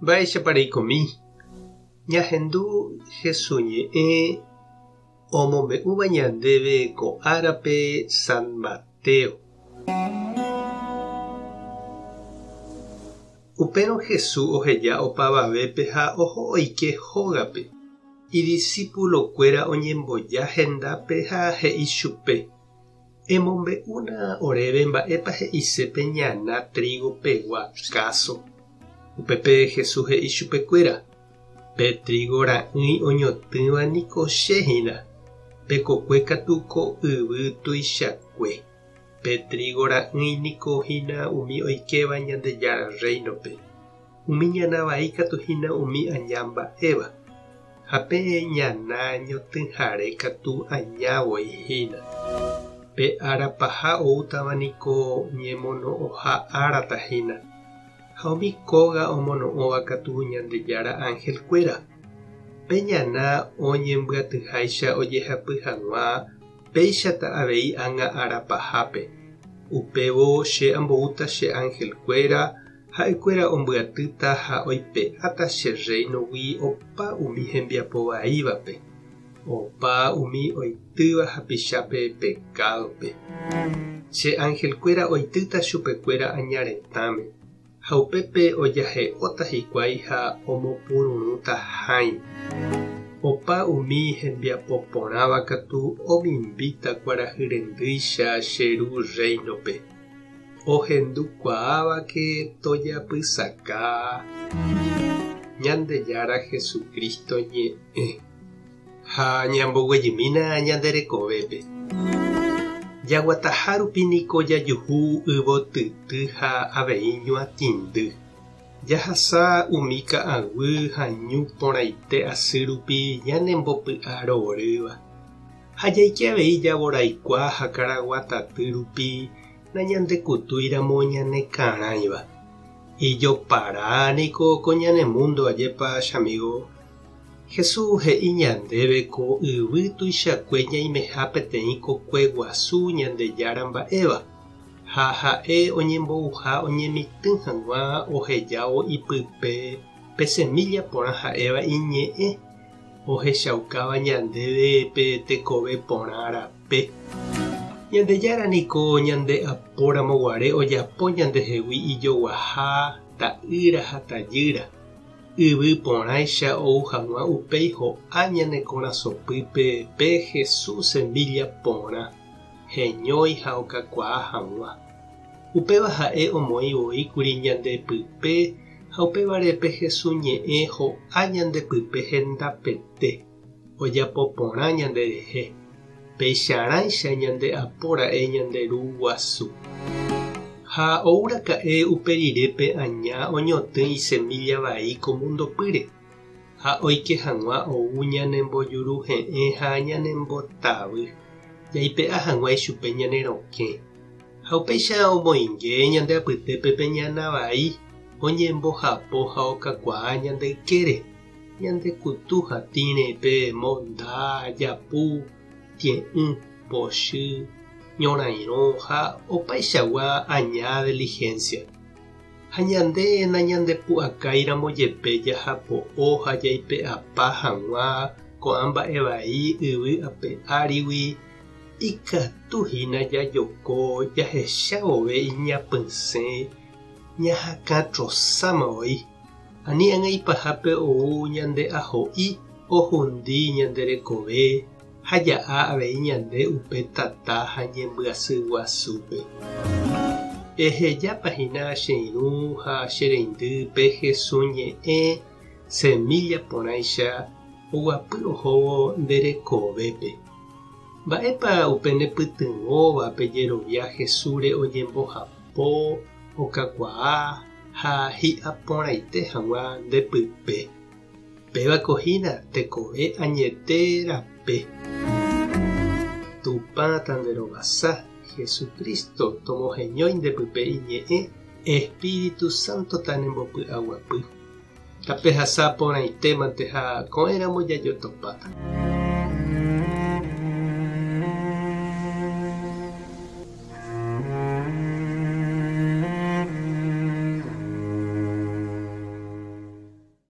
Mba'éichapareikomi. Ñahendu hesuñe'ẽ omombe'úva ñandéve ko árape San Mateo. Upérõ Jesús oheja opavavépe ha oho oike hógape. Idiscípulokuéra oñemboja hendápe ha he'i chupe: emombe'úna oréve mba'épa he'isépe ñana trígopegua káso. Upépe Jesús he'i chupekuéra: pe trigo ra'ỹi oñotỹva niko chéhína, pe kokue katu ko yvy tuichakue. Pe trigo ra'ỹi niko hína umi oikeva Ñandejára reinope. Umi ñana vai katu hína umi aña mba'éva. Ha pe ñana ñotỹhare katu añávoi hína. Pe árapaha oútava niko ñemono'õha árata hína. Ha umi kóga omono'õva katu Ñandejára ángelkuéra. Pe ñana oñembyatýháicha ojehapy hag̃ua péichata avei ág̃a árapahápe. Upévo che amboúta che ángelkuéra, ha'ekuéra ombyatýta ha oipe'áta che reinogui opa umi hembiapo vaívape. Opa umi oitýva hapichápe pekádope. Che ángelkuéra oitýta chupekuéra añaretãme. Ha upépe ojahe'óta hikuái ha omopururũta háĩ. Opa umi hembiapo porãva katu omimbíta kuarahyrendýicha che ru reinope. Ohendukuaávake tojapysaka Ñandejára Jesukristo ñe'ẽ. Ha ñamboguejymína ñande rekovépe. Jaguataha rupi niko jajuhu yvotyty ha avei ñuatindy. Jahasa umi ka'aguy ha ñu porãite asy rupi ñanembopy'a rorýva. Ha jaike avei javoraikua ha karaguataty rupi nañandekutúiramo ñanekarãiva. Ijopará niko ko ñanemundo ajépa chamigo. Jesús he'i ñandéve ko yvy tuichakue ñaimeha peteĩ kokue guasu Ñandejára mba'éva. Ha ha'e oñembouha oñemitỹ hag̃ua ohejávo ipype pe semilla porã ha'éva iñe'ẽ. Ohechaukáva ñandéve pe tekove porã rape. Ñandejára niko ñande apóramoguare ojapo ñandehegui ijoguaha, ta'ýra ha tajýra. Yvy porãicha ou hag̃ua upéi ho'a ñane korasõpýpe pe Jesús semilla porã. Heñói ha okakuaa hag̃ua. Upéva ha'e omoĩvoíkuri ñandepype ha upévarepe Jesús ñe'ẽ ho'a ñandepype hendapete. Ojapo porã ñanderehe. Peicharãicha ñande apóra'e ñanderu guasu. Ha ouraka'e uperirépe aña oñotỹ isemilla vai ko mundopýre. Ha oike hag̃ua ou ñanembojuruhe'ẽ ha ñanembotavy. Jaipe'a hag̃ua ichupe ñanerokẽ. Ha upéicha omoinge ñande apytépe pe ñana vai oñembohapo ha okakuaa ñandeykére. Ñandekutu hatĩrépe monda, japu, tie'ỹ, pochy, ñorairõ ha opaichagua aña diligencia. Ha ñande nañandepu'akaíramo jepe jahapo'o ha jaipe'apa hag̃ua ko'ã mba'e vai yvy ape árigui ikatuhína jajoko jahechavove iñapysẽ ñahakãtrosámavoi. Ani ág̃aipahápe ou ñande aho'i ohundi ñande rekove ha ja'a avei ñande upe tata ha ñembyasy guasúpe. Ehejápahína che irũ ha che reindy pe Jesús ñe'ẽ semilla porãicha oguapy ohóvo nderekovépe. Mba'épa upe nepytyvõva pe jerovia Jesúsre oñembohapo, okakuaa ha hi'a porãite hag̃ua ndepype. Pévako hína tekove añete rape. Tupãta nde rovasa Jesucristo tomoheñói ndepype iñe'ẽ Espíritu Santo tanembopy'aguapy. Tapehasa porãitémante ha ko'ẽramo jajotopáta.